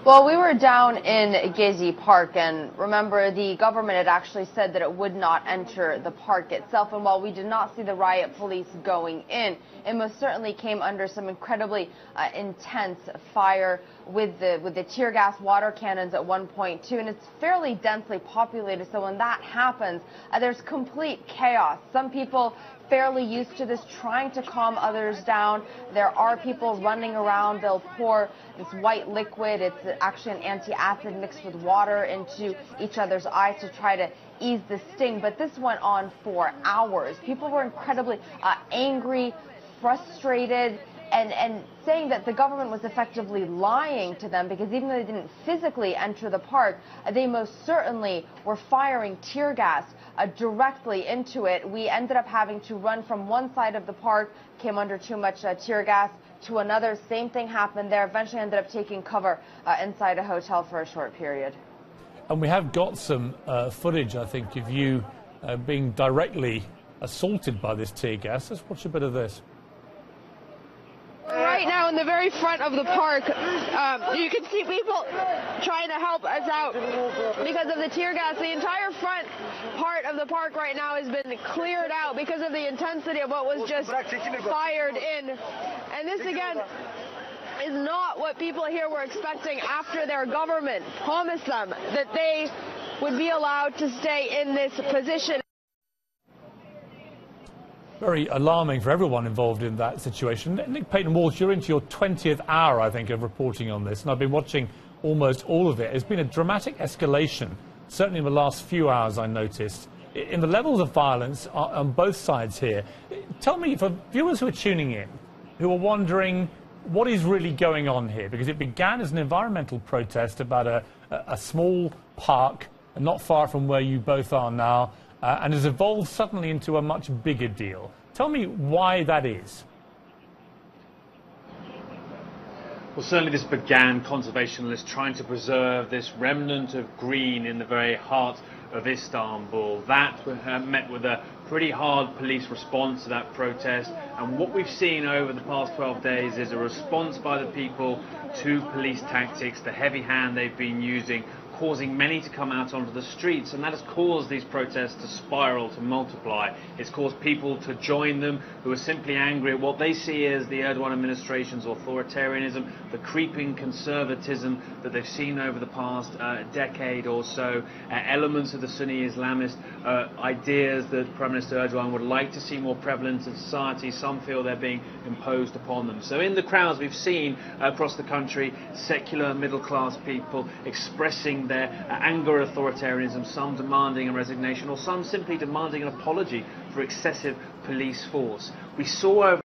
Well, we were down in Gezi Park, and remember, the government had actually said that it would not enter the park itself. And while we did not see the riot police going in, it most certainly came under some incredibly intense fire with the tear gas water cannons at one point too. And it's fairly densely populated, so when that happens, there's complete chaos. Some people fairly used to this, trying to calm others down. There are people running around. They'll pour this white liquid. It's actually an anti-acid mixed with water into each other's eyes to try to ease the sting. But this went on for hours. People were incredibly angry, frustrated, and saying that the government was effectively lying to them, because even though they didn't physically enter the park, they most certainly were firing tear gas directly into it. We ended up having to run from one side of the park, came under too much tear gas, to another. Same thing happened there. Eventually ended up taking cover inside a hotel for a short period. And we have got some footage, I think, of you being directly assaulted by this tear gas. Let's watch a bit of this. Right now in the very front of the park, you can see people trying to help us out because of the tear gas. The entire front part of the park right now has been cleared out because of the intensity of what was just fired in. And this, again, is not what people here were expecting after their government promised them that they would be allowed to stay in this position. Very alarming for everyone involved in that situation. Nick Payton-Walsh, you're into your 20th hour, I think, of reporting on this, and I've been watching almost all of it. There's been a dramatic escalation, certainly in the last few hours, I noticed, in the levels of violence on both sides here. Tell me, for viewers who are tuning in, who are wondering what is really going on here, because it began as an environmental protest about a small park not far from where you both are now, and has evolved suddenly into a much bigger deal. Tell me why that is. Well, certainly this began conservationists trying to preserve this remnant of green in the very heart of Istanbul. That met with a pretty hard police response to that protest, and what we've seen over the past 12 days is a response by the people to police tactics, the heavy hand they've been using, causing many to come out onto the streets, and that has caused these protests to spiral, to multiply. It's caused people to join them who are simply angry at what they see as the Erdogan administration's authoritarianism, the creeping conservatism that they've seen over the past decade or so, elements of the Sunni Islamist ideas that Prime Minister Erdogan would like to see more prevalent in society. Some feel they're being imposed upon them. So in the crowds we've seen across the country, secular middle-class people expressing their anger at authoritarianism, some demanding a resignation, or some simply demanding an apology for excessive police force. We saw over